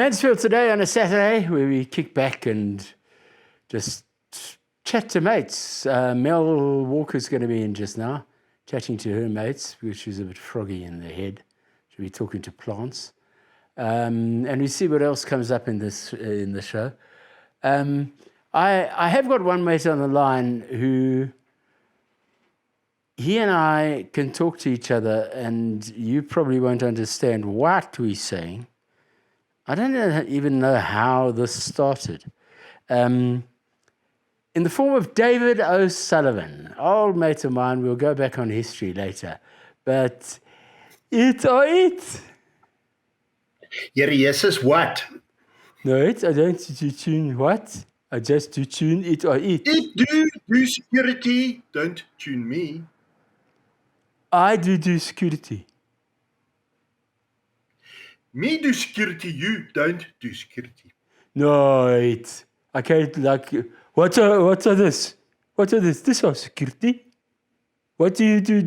Mansfield today on a Saturday where we kick back and just chat to mates. Mel Walker's going to be in just now, chatting to her mates because she's a bit froggy in the head. She'll be talking to plants. And we see what else comes up in the show. I have got one mate on the line who he and I can talk to each other and you probably won't understand what we're saying. I don't even know how this started. In the form of David O'Sullivan, old mate of mine. We'll go back on history later. But it or it. Yes is what? No, I don't do tune what? I just do tune it or it. It do security. Don't tune me. I do security. Me do security, you don't do security. No, it. I can't like. What are this? What are this? This are security. What do you do?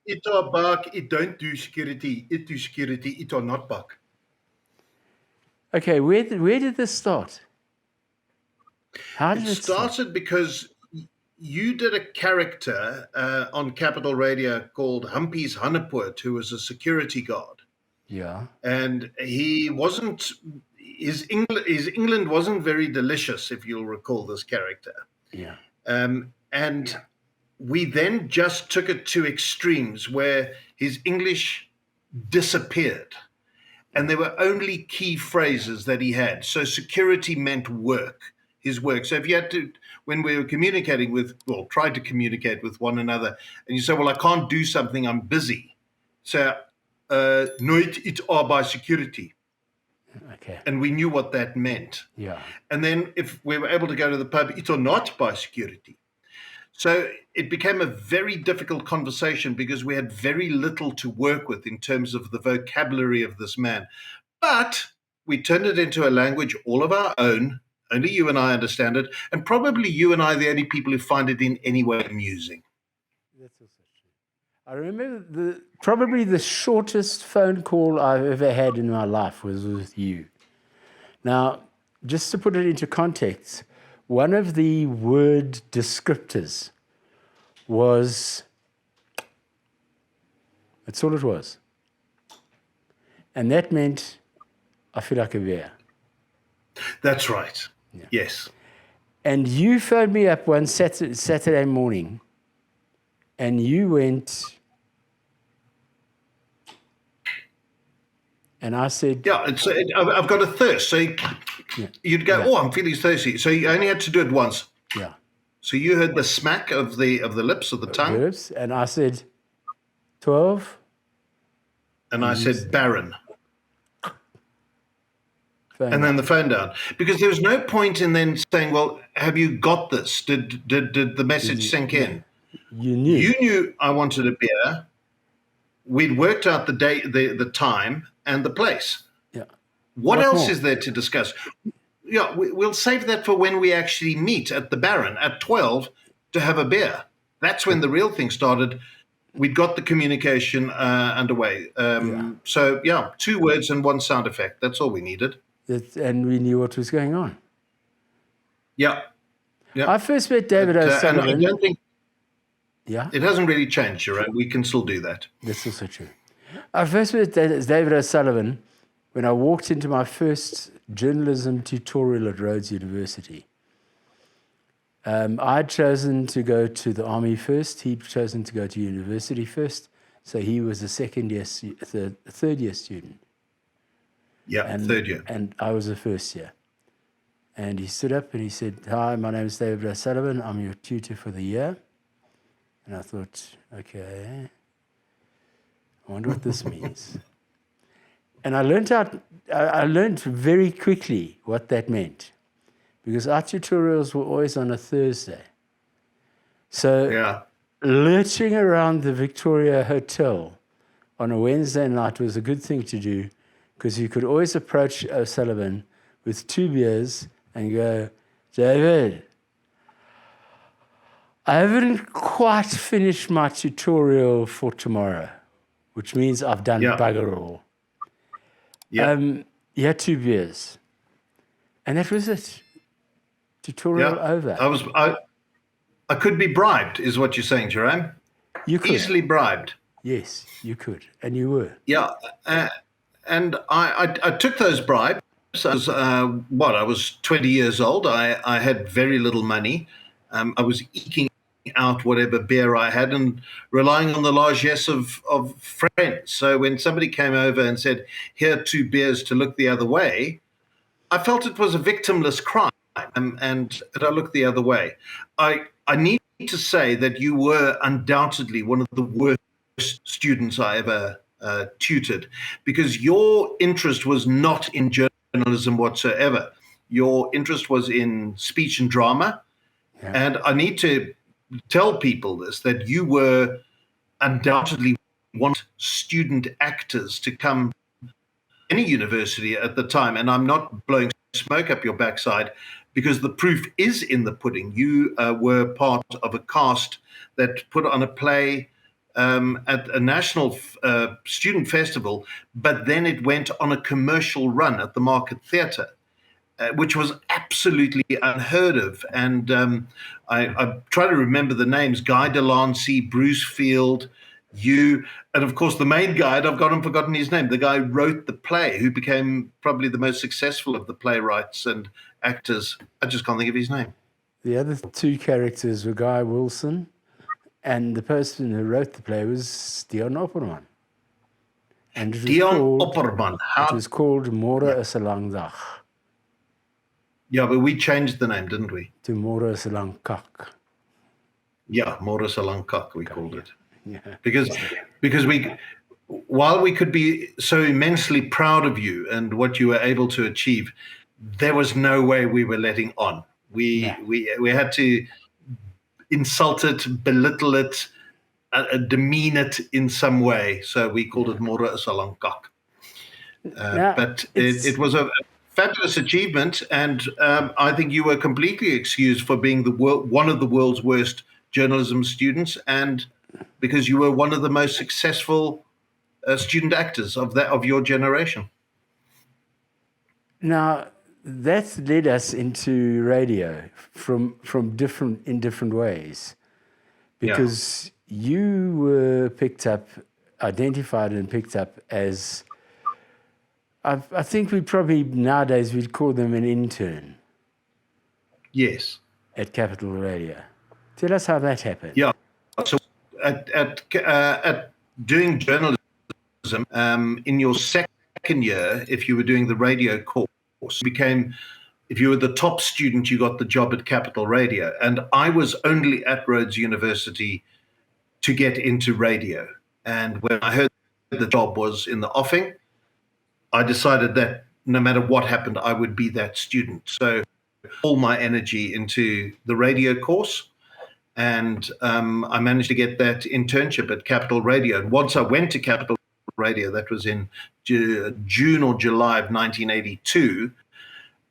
It or bark. It don't do security. It do security. It or not bark. Okay, where did this start? How did it start? Started because you did a character on Capital Radio called Humpies Hannepoort, who was a security guard. Yeah. And he wasn't, his England wasn't very delicious, if you'll recall this character. Yeah. And we then just took it to extremes where his English disappeared. And there were only key phrases that he had. So security meant work, his work. So if you had to, when we were communicating tried to communicate with one another, and you say, well, I can't do something, I'm busy. So, nooit iets by security. Okay. And we knew what that meant. Yeah. And then if we were able to go to the pub, it or not by security. So it became a very difficult conversation because we had very little to work with in terms of the vocabulary of this man. But we turned it into a language all of our own. Only you and I understand it. And probably you and I are the only people who find it in any way amusing. That's also true. I remember probably the shortest phone call I've ever had in my life was with you. Now, just to put it into context, one of the word descriptors was, that's all it was. And that meant, I feel like a bear. That's right. Yeah. Yes. And you phoned me up one Saturday morning, and you went, and I said... Yeah, I've got a thirst. So you'd go, I'm feeling thirsty. So you only had to do it once. Yeah. So you heard the smack of the lips, of the tongue. Lips, and I said, 12. And I said, Baron. And then the phone down. Because there was no point in then saying, well, have you got this? Did the message sink in? You knew. You knew I wanted a beer. We'd worked out the day, the time, and the place. Yeah. What else is there to discuss? Yeah, we'll save that for when we actually meet at the Baron at 12 to have a beer. That's when the real thing started. We'd got the communication underway. So, 2 words and 1 sound effect. That's all we needed. And we knew what was going on. Yeah. I first met David O'Sullivan. And I don't think it hasn't really changed, Sharon. We can still do that. That's also true. I first met David O'Sullivan when I walked into my first journalism tutorial at Rhodes University. I'd chosen to go to the army first. He'd chosen to go to university first. So he was a third year student. Yeah, third year. And I was the first year. And he stood up and he said, hi, my name is David O'Sullivan. I'm your tutor for the year. And I thought, okay, I wonder what this means. And I learned very quickly what that meant, because our tutorials were always on a Thursday. So lurching around the Victoria Hotel on a Wednesday night was a good thing to do, because you could always approach O'Sullivan with 2 beers and go, David, I haven't quite finished my tutorial for tomorrow, which means I've done bugger all. You had 2 beers. And that was it. Tutorial over. I could be bribed, is what you're saying, Jerome. You could. Easily bribed. Yes, you could. And you were. Yeah. And I took those bribes. I was, I was 20 years old. I had very little money. I was eking out whatever beer I had and relying on the largesse of friends. So when somebody came over and said, here are 2 beers to look the other way, I felt it was a victimless crime, and I looked the other way. I need to say that you were undoubtedly one of the worst students I ever tutored, because your interest was not in journalism whatsoever. Your interest was in speech and drama. Yeah. And I need to tell people this, that you were undoubtedly one of student actors to come any university at the time. And I'm not blowing smoke up your backside, because the proof is in the pudding. You were part of a cast that put on a play at a national student festival, but then it went on a commercial run at the Market Theatre, which was absolutely unheard of. And I try to remember the names: Guy Delancey, Bruce Field, you, and of course the main guy, I've forgotten his name, the guy who wrote the play, who became probably the most successful of the playwrights and actors. I just can't think of his name. The other 2 characters were Guy Wilson, and the person who wrote the play was Dion Opperman. And Dion Opperman. It was called Môre is 'n Lang Dag. Yeah, but we changed the name, didn't we? To Môre is 'n Lang Kak. Yeah, Môre is 'n Lang Kak, we called it. Yeah. Because while we could be so immensely proud of you and what you were able to achieve, there was no way we were letting on. We had to insult it, belittle it, demean it in some way. So we called it Môre is 'n Lang Kak. But it was a fabulous achievement, and I think you were completely excused for being one of the world's worst journalism students, and because you were one of the most successful student actors of your generation. Now, that led us into radio in different ways, because you were identified and picked up as, I think nowadays we'd call them an intern. Yes. At Capital Radio. Tell us how that happened. Yeah. So at doing journalism, in your second year, if you were doing the radio course, if you were the top student, you got the job at Capital Radio. And I was only at Rhodes University to get into radio. And when I heard the job was in the offing, I decided that no matter what happened, I would be that student. So all my energy into the radio course. And I managed to get that internship at Capital Radio. And once I went to Capital Radio, that was in June or July of 1982,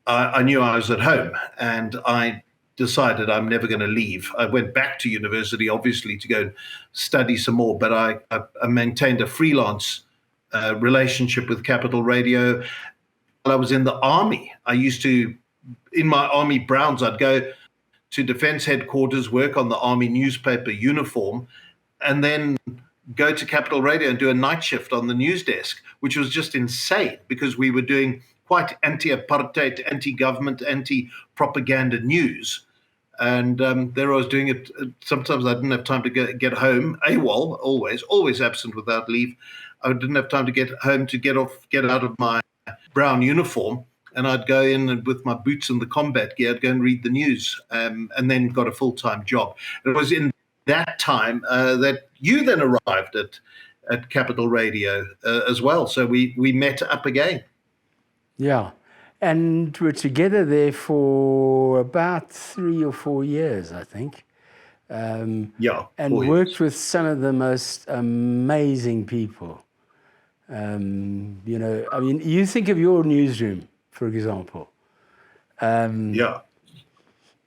I knew I was at home, and I decided I'm never going to leave. I went back to university, obviously, to go study some more, but I maintained a freelance relationship with Capital Radio. While I was in the Army, I used to, in my Army browns, I'd go to Defense Headquarters, work on the Army newspaper uniform, and then go to Capital Radio and do a night shift on the news desk, which was just insane, because we were doing quite anti-apartheid, anti-government, anti-propaganda news. And there I was doing it. Sometimes I didn't have time to get home. AWOL, always absent without leave. I didn't have time to get home to get out of my brown uniform. And I'd go in with my boots and the combat gear, I'd go and read the news, and then got a full-time job. It was in that time that you then arrived at Capital Radio as well. So we met up again. Yeah. And we're together there for about 3 or 4 years, I think. And worked with some of the most amazing people. You think of your newsroom, for example. Manu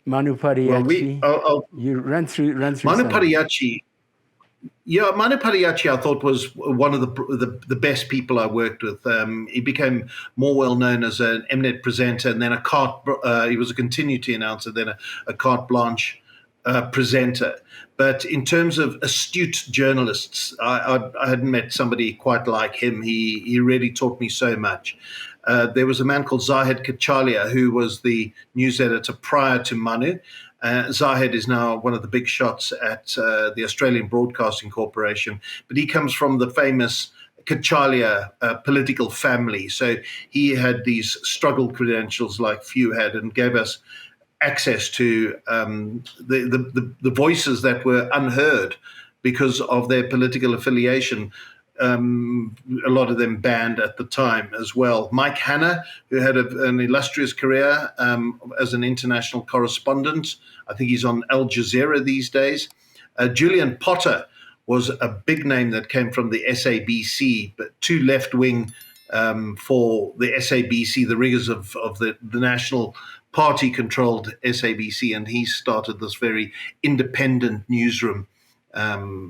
Pariachi. Well, you run through Manu Pariachi. Yeah, Manu Pariachi, I thought, was one of the best people I worked with. He became more well known as an Mnet presenter, and then he was a continuity announcer, then a carte blanche presenter. But in terms of astute journalists, I hadn't met somebody quite like him. He really taught me so much. There was a man called Zahid Kachalia, who was the news editor prior to Manu. Zahid is now one of the big shots at the Australian Broadcasting Corporation, but he comes from the famous Kachalia political family. So he had these struggle credentials like few had, and gave us access to the voices that were unheard because of their political affiliation. A lot of them banned at the time as well. Mike Hanna, who had an illustrious career as an international correspondent. I think he's on Al Jazeera these days. Julian Potter was a big name that came from the SABC, but too left-wing for the SABC, the rigors of the National Party-controlled SABC, and he started this very independent newsroom.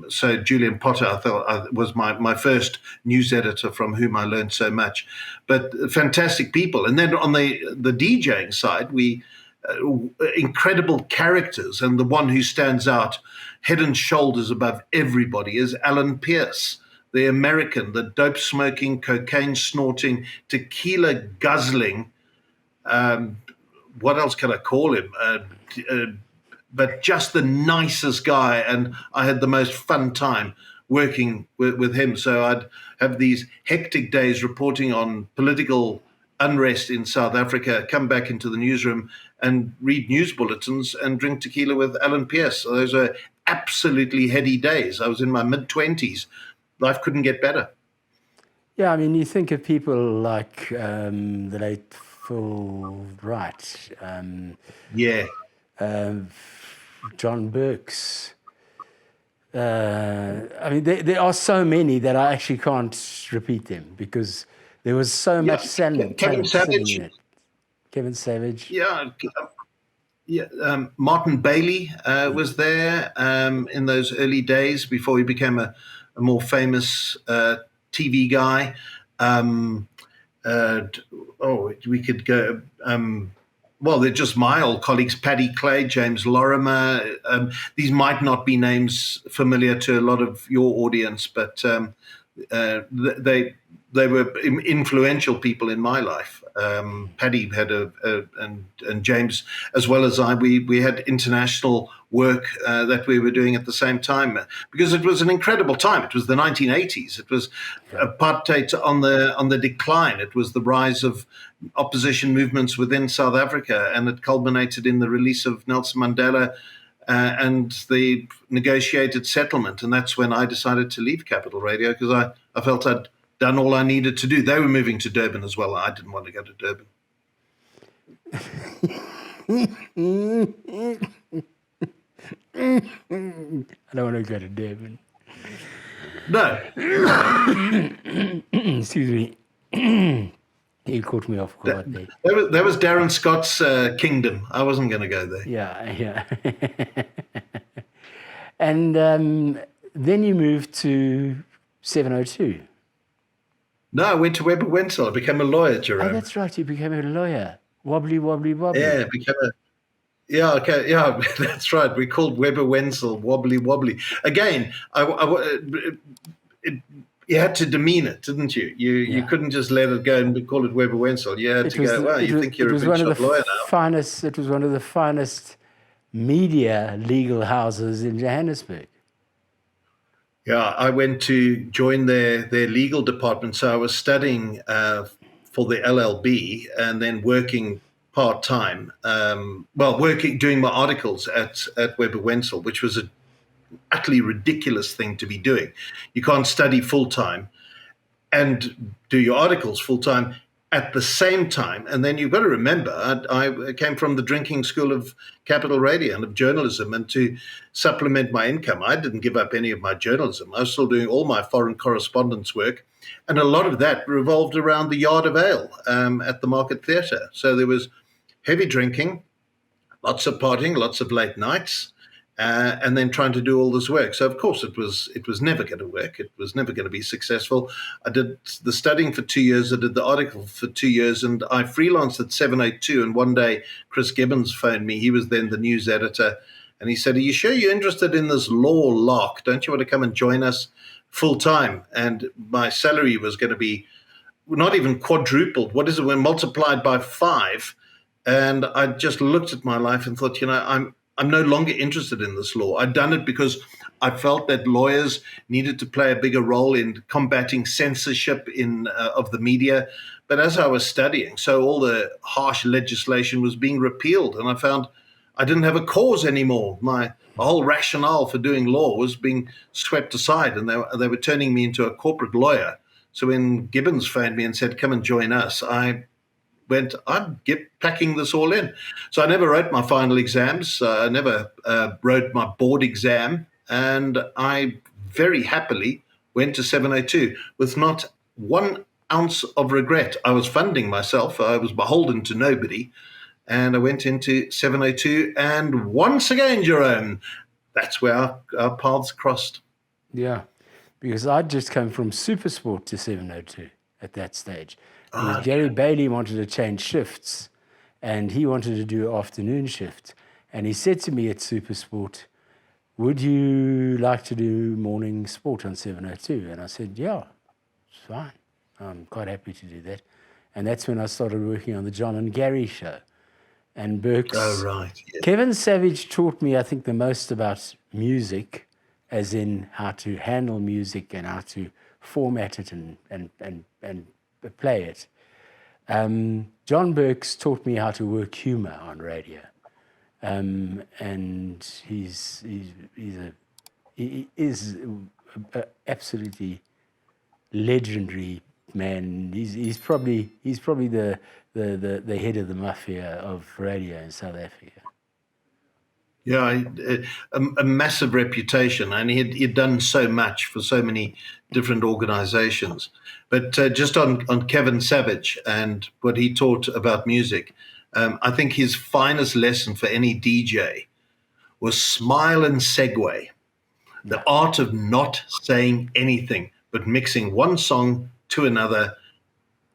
So Julian Potter, I thought, was my first news editor from whom I learned so much. But fantastic people. And then on the DJing side, we incredible characters. And the one who stands out head and shoulders above everybody is Alan Pierce, the American, the dope smoking, cocaine snorting, tequila guzzling. What else can I call him? But just the nicest guy, and I had the most fun time working with him. So I'd have these hectic days reporting on political unrest in South Africa, come back into the newsroom and read news bulletins and drink tequila with Alan Pierce. So those are absolutely heady days. I was in my mid-20s. Life couldn't get better. Yeah, I mean, you think of people like the late Phil Wright. Yeah. John Burks. I mean, there are so many that I actually can't repeat them because there was so much talent. Kevin Savage. Kevin Savage. Yeah. Martin Bailey was there in those early days before he became a more famous TV guy. We could go. Well, they're just my old colleagues, Paddy Clay, James Lorimer. These might not be names familiar to a lot of your audience, but they were influential people in my life. Paddy had and James, as well as I, we had international work that we were doing at the same time because it was an incredible time. It was the 1980s. It was apartheid on the decline. It was the rise of opposition movements within South Africa, and it culminated in the release of Nelson Mandela and the negotiated settlement. And that's when I decided to leave Capital Radio because I felt I'd done all I needed to do. They were moving to Durban as well. I didn't want to go to Durban. I don't want to go to Durban. No. Excuse me. You caught me off guard there. That was Darren Scott's kingdom. I wasn't going to go there. Yeah. And then you moved to 702. No, I went to Weber Wenzel. I became a lawyer, Jerome. Oh, that's right. You became a lawyer. Wobbly. Yeah, yeah, that's right. We called Weber Wenzel Wobbly. Again, you had to demean it, didn't you? You couldn't just let it go and call it Weber Wenzel. You had to go, well, you think you're a big shot lawyer now. It was one of the finest media legal houses in Johannesburg. Yeah, I went to join their legal department. So I was studying for the LLB and then working part-time. Doing my articles at Weber Wenzel, which was an utterly ridiculous thing to be doing. You can't study full-time and do your articles full-time at the same time. And then you've got to remember, I came from the drinking school of Capital Radio and of journalism, and to supplement my income, I didn't give up any of my journalism. I was still doing all my foreign correspondence work, and a lot of that revolved around the Yard of Ale at the Market Theatre. So there was heavy drinking, lots of partying, lots of late nights, and then trying to do all this work. So of course it was never going to work. It was never going to be successful. I did the studying for 2 years. I did the article for 2 years, and I freelanced at 702. And one day Chris Gibbons phoned me. He was then the news editor, and he said, "Are you sure you're interested in this law lark? Don't you want to come and join us full time?" And my salary was going to be not even quadrupled. What is it when multiplied by 5? And I just looked at my life and thought, I'm no longer interested in this law. I'd done it because I felt that lawyers needed to play a bigger role in combating censorship of the media. But as I was studying, so all the harsh legislation was being repealed, and I found I didn't have a cause anymore. My whole rationale for doing law was being swept aside, and they were turning me into a corporate lawyer. So when Gibbons phoned me and said, "Come and join us," I went, I'd get packing this all in. So I never wrote my final exams. I never wrote my board exam. And I very happily went to 702 with not 1 ounce of regret. I was funding myself. I was beholden to nobody. And I went into 702. And once again, Jerome, that's where our paths crossed. Yeah, because I'd just come from Supersport to 702 at that stage. Because Gary Bailey wanted to change shifts, and he wanted to do afternoon shift. And he said to me at Supersport, "Would you like to do morning sport on 702?" And I said, "Yeah, it's fine. I'm quite happy to do that." And that's when I started working on the John and Gary show. And Burke's. Oh, right. Yeah. Kevin Savage taught me, I think, the most about music, as in how to handle music and how to format it and play it. John Burke's taught me how to work humor on radio, and he is a absolutely legendary man. He's probably the head of the mafia of radio in South Africa. Yeah, a massive reputation, and he'd done so much for so many different organizations. But just on Kevin Savage and what he taught about music, I think his finest lesson for any DJ was smile and segue, the art of not saying anything, but mixing one song to another,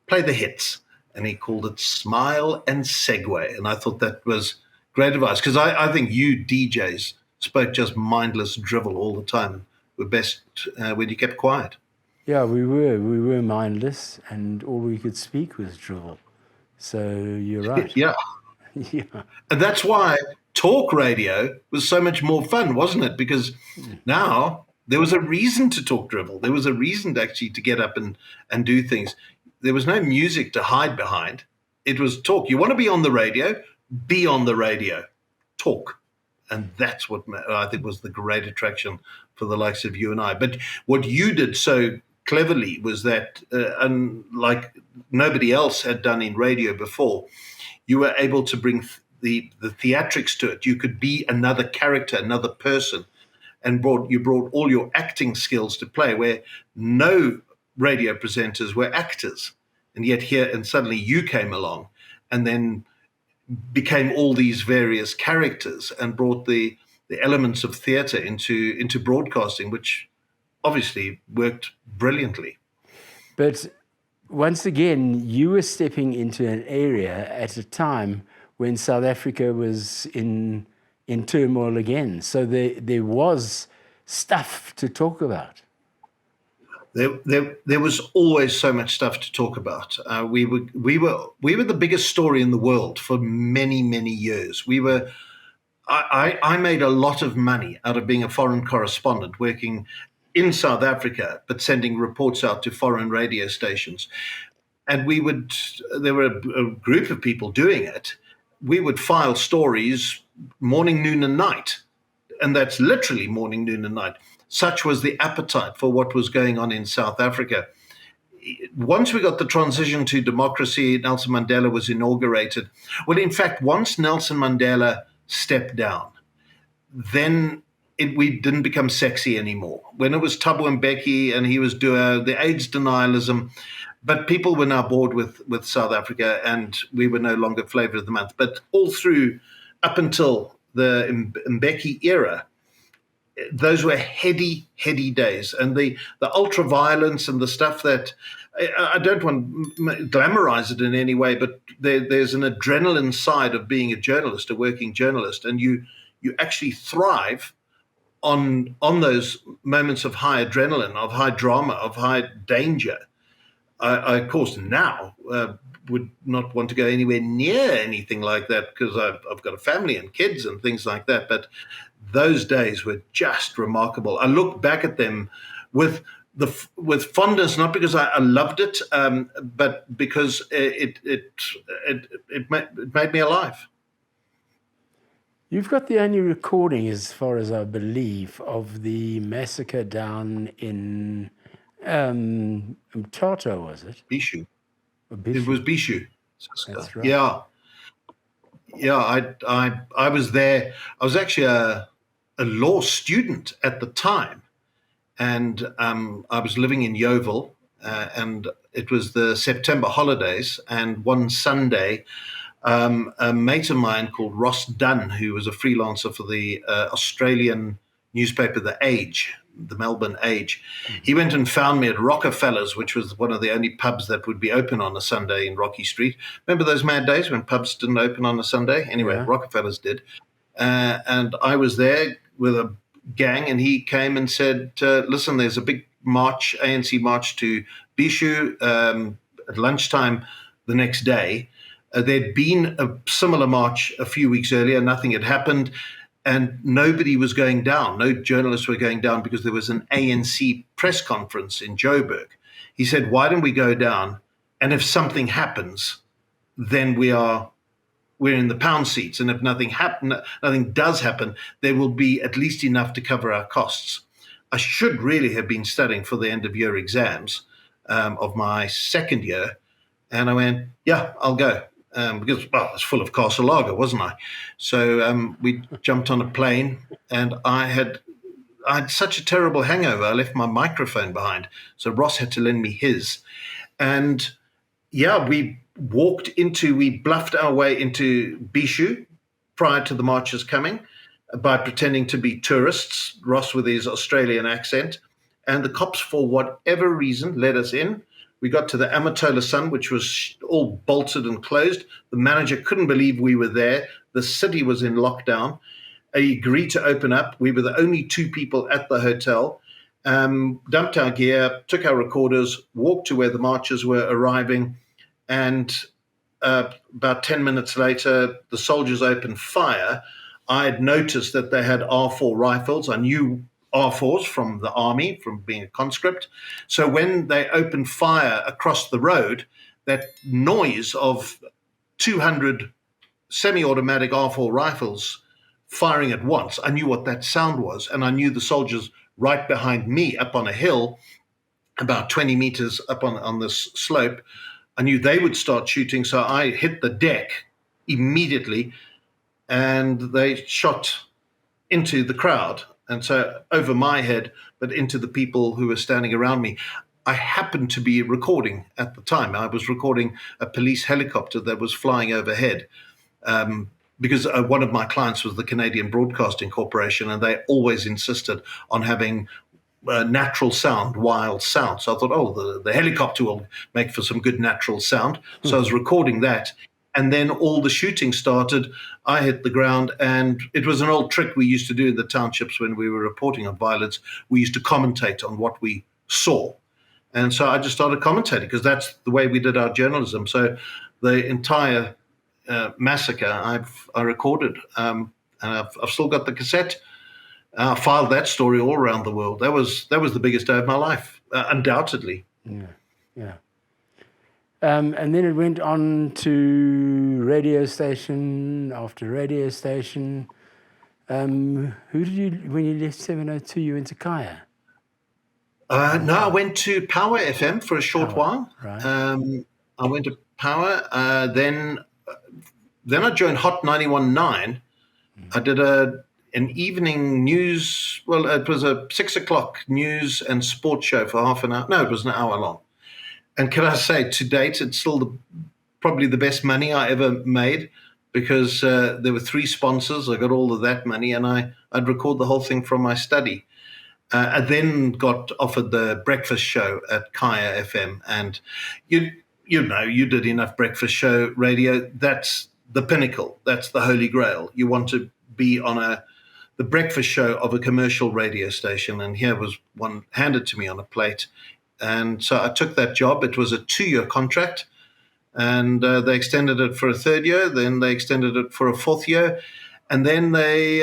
play the hits. And he called it smile and segue. And I thought that was great advice, because I think you DJs spoke just mindless drivel all the time. Were best when you kept quiet. Yeah, we were mindless, and all we could speak was drivel. So you're right. Yeah. Yeah. And that's why talk radio was so much more fun, wasn't it? Because now there was a reason to talk drivel. There was a reason to actually to get up and do things. There was no music to hide behind. It was talk. You want to be on the radio? Be on the radio, talk. And that's what I think was the great attraction for the likes of you and I. But what you did so cleverly was that, unlike nobody else had done in radio before, you were able to bring the theatrics to it. You could be another character, another person, and you brought all your acting skills to play, where no radio presenters were actors. And yet here, and suddenly you came along and then became all these various characters and brought the elements of theatre into broadcasting, which obviously worked brilliantly. But once again, you were stepping into an area at a time when South Africa was in turmoil again. So there was stuff to talk about. There was always so much stuff to talk about. We were the biggest story in the world for many years. I made a lot of money out of being a foreign correspondent, working in South Africa, but sending reports out to foreign radio stations. And there were a group of people doing it. We would file stories morning, noon, and night, and that's literally morning, noon, and night. Such was the appetite for what was going on in South Africa. Once we got the transition to democracy, Nelson Mandela was inaugurated. Well, in fact, once Nelson Mandela stepped down, then we didn't become sexy anymore. When it was Thabo Mbeki and he was doing the AIDS denialism, but people were now bored with South Africa, and we were no longer flavor of the month. But all through, up until the Mbeki era, those were heady days, and the ultra violence and the stuff that I don't want to glamorize it in any way, but there's an adrenaline side of being a journalist, a working journalist, and you actually thrive on those moments of high adrenaline, of high drama, of high danger. I of course now would not want to go anywhere near anything like that because I've got a family and kids and things like that. But those days were just remarkable. I look back at them with fondness, not because I loved it, but because it made me alive. You've got the only recording, as far as I believe, of the massacre down in Mthatha, was it? Bishu. Bishu. It was Bishu. That's right. Yeah. I was there. I was actually a law student at the time, and I was living in Yeovil, and it was the September holidays. And one Sunday, a mate of mine called Ross Dunn, who was a freelancer for the Australian newspaper The Age, the Melbourne Age, he went and found me at Rockefeller's, which was one of the only pubs that would be open on a Sunday in Rocky Street. Remember those mad days when pubs didn't open on a Sunday? Anyway, yeah. Rockefeller's did. And I was there with a gang, and he came and said, listen, there's a big march, ANC march to Bishu at lunchtime the next day. There'd been a similar march a few weeks earlier. Nothing had happened, and nobody was going down. No journalists were going down because there was an ANC press conference in Joburg. He said, why don't we go down? And if something happens, then we're in the pound seats. And if nothing does happen, there will be at least enough to cover our costs. I should really have been studying for the end of year exams of my second year. And I went, yeah, I'll go. Because, well, I was full of Castle Lager, wasn't I? So we jumped on a plane, and I had such a terrible hangover. I left my microphone behind. So Ross had to lend me his. And yeah, we bluffed our way into Bishu prior to the marchers coming by pretending to be tourists, Ross with his Australian accent. And the cops, for whatever reason, let us in. We got to the Amatola Sun, which was all bolted and closed. The manager couldn't believe we were there. The city was in lockdown. He agreed to open up. We were the only two people at the hotel. Dumped our gear, took our recorders, walked to where the marchers were arriving, and about 10 minutes later, the soldiers opened fire. I had noticed that they had R4 rifles. I knew R4s from the army, from being a conscript. So when they opened fire across the road, that noise of 200 semi-automatic R4 rifles firing at once, I knew what that sound was. And I knew the soldiers right behind me up on a hill, about 20 meters up on this slope, I knew they would start shooting. So I hit the deck immediately, and they shot into the crowd. And so over my head, but into the people who were standing around me. I happened to be recording at the time. I was recording a police helicopter that was flying overhead because one of my clients was the Canadian Broadcasting Corporation, and they always insisted on having natural sound, wild sound. So I thought, the helicopter will make for some good natural sound. So I was recording that. And then all the shooting started. I hit the ground, and it was an old trick we used to do in the townships when we were reporting on violence. We used to commentate on what we saw. And so I just started commentating because that's the way we did our journalism. So the entire massacre I recorded, and I've still got the cassette. I filed that story all around the world. That was the biggest day of my life, undoubtedly. Yeah. And then it went on to radio station after radio station. Who did you, when you left 702, you went to Kaya? No, I went to Power FM for a short while. Right. I went to Power. Then I joined Hot 91.9. I did an evening news. Well, it was a 6:00 news and sports show for half an hour. No, it was an hour long. And can I say, to date, it's still probably the best money I ever made because there were 3 sponsors. I got all of that money, and I I'd record the whole thing from my study. I then got offered the breakfast show at Kaya FM, and you did enough breakfast show radio. That's the pinnacle. That's the holy grail. You want to be on the breakfast show of a commercial radio station, and here was one handed to me on a plate, and so I took that job. It was a 2-year contract, and they extended it for a 3rd year. Then they extended it for a 4th year. And then they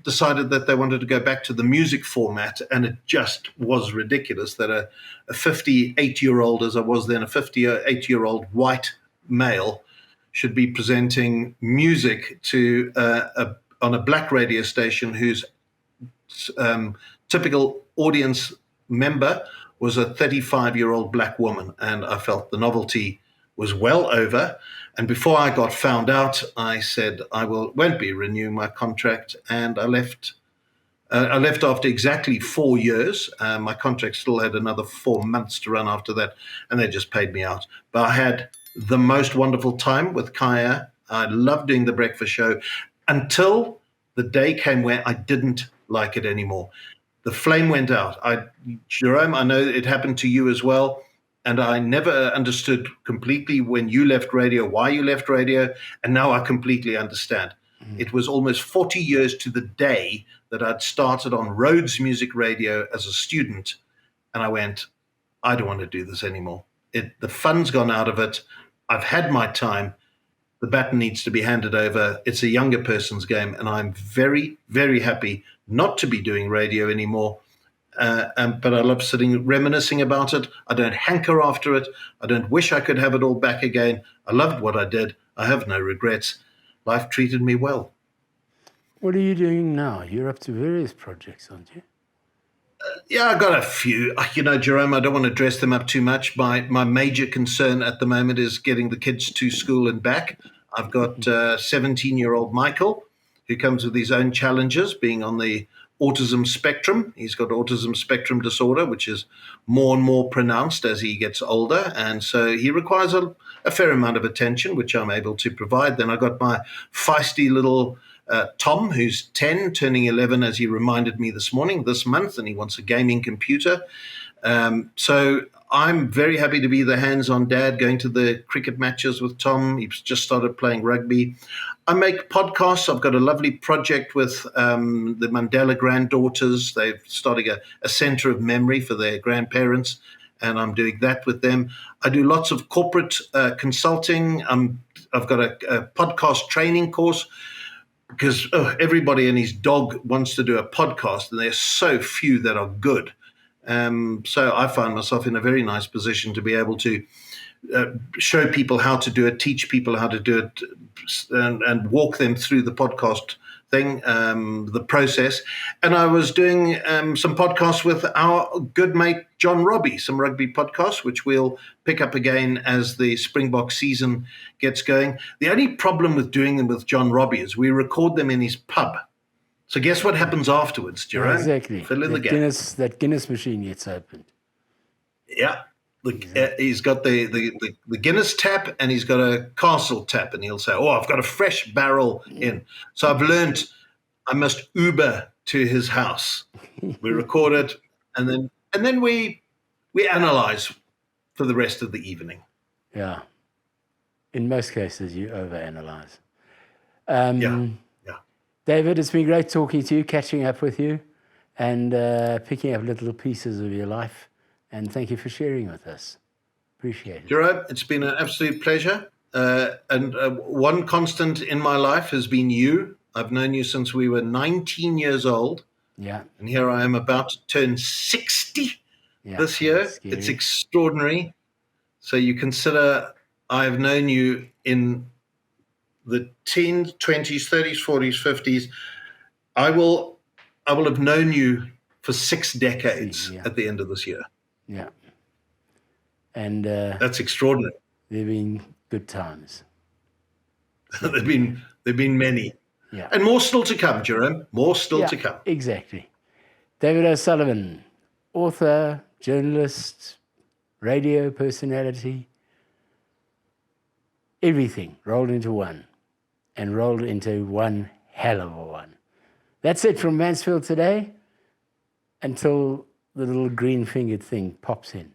decided that they wanted to go back to the music format, and it just was ridiculous that a 58-year-old, as I was then, a 58-year-old white male should be presenting music to on a black radio station whose typical audience member was a 35-year-old black woman. And I felt the novelty was well over. And before I got found out, I said I won't be renewing my contract, and I left. I left after exactly 4 years. My contract still had another 4 months to run after that, and they just paid me out. But I had the most wonderful time with Kaya. I loved doing the breakfast show until the day came where I didn't like it anymore. The flame went out. Jerome, I know it happened to you as well. And I never understood completely when you left radio, why you left radio. And now I completely understand. It was almost 40 years to the day that I'd started on Rhodes Music Radio as a student. And I went, I don't want to do this anymore. The fun's gone out of it. I've had my time. The baton needs to be handed over. It's a younger person's game. And I'm very, very happy not to be doing radio anymore. But I love reminiscing about it. I don't hanker after it. I don't wish I could have it all back again. I loved what I did. I have no regrets. Life treated me well. What are you doing now? You're up to various projects, aren't you? Yeah, I got a few. Jerome, I don't want to dress them up too much. My major concern at the moment is getting the kids to school and back. I've got 17-year-old Michael, who comes with his own challenges, being on the autism spectrum. He's got autism spectrum disorder, which is more and more pronounced as he gets older. And so he requires a fair amount of attention, which I'm able to provide. Then I got my feisty little Tom, who's 10, turning 11, as he reminded me this month, and he wants a gaming computer. So I'm very happy to be the hands-on dad, going to the cricket matches with Tom. He's just started playing rugby. I make podcasts. I've got a lovely project with the Mandela granddaughters. They're starting a center of memory for their grandparents, and I'm doing that with them. I do lots of corporate consulting. I've got a podcast training course because everybody and his dog wants to do a podcast, and there's so few that are good. So I find myself in a very nice position to be able to show people how to do it, teach people how to do it, and walk them through the podcast thing, the process. And I was doing some podcasts with our good mate John Robbie, some rugby podcasts, which we'll pick up again as the Springbok season gets going. The only problem with doing them with John Robbie is we record them in his pub. So guess what happens afterwards, Jerome? Exactly. Fill in the gap. That Guinness machine gets opened. Yeah. He's got the Guinness tap, and he's got a Castle tap, and he'll say, I've got a fresh barrel in. So I've learned I must Uber to his house. We record it, and then we analyze for the rest of the evening. Yeah. In most cases, you overanalyze. Yeah. David, it's been great talking to you, catching up with you, and picking up little pieces of your life. And thank you for sharing with us. Appreciate it. Jerome, it's been an absolute pleasure. And one constant in my life has been you. I've known you since we were 19 years old. Yeah. And here I am about to turn 60 this year. It's extraordinary. So you consider I've known you in the teens, 20s, 30s, 40s, 50s. I will have known you for 6 decades at the end of this year. Yeah. And that's extraordinary. They've been good times. There've been many. Yeah. And more still to come, Jerome. More still to come. Exactly. David O'Sullivan, author, journalist, radio personality, everything rolled into one, and rolled into one hell of a one. That's it from Mansfield today until the little green-fingered thing pops in.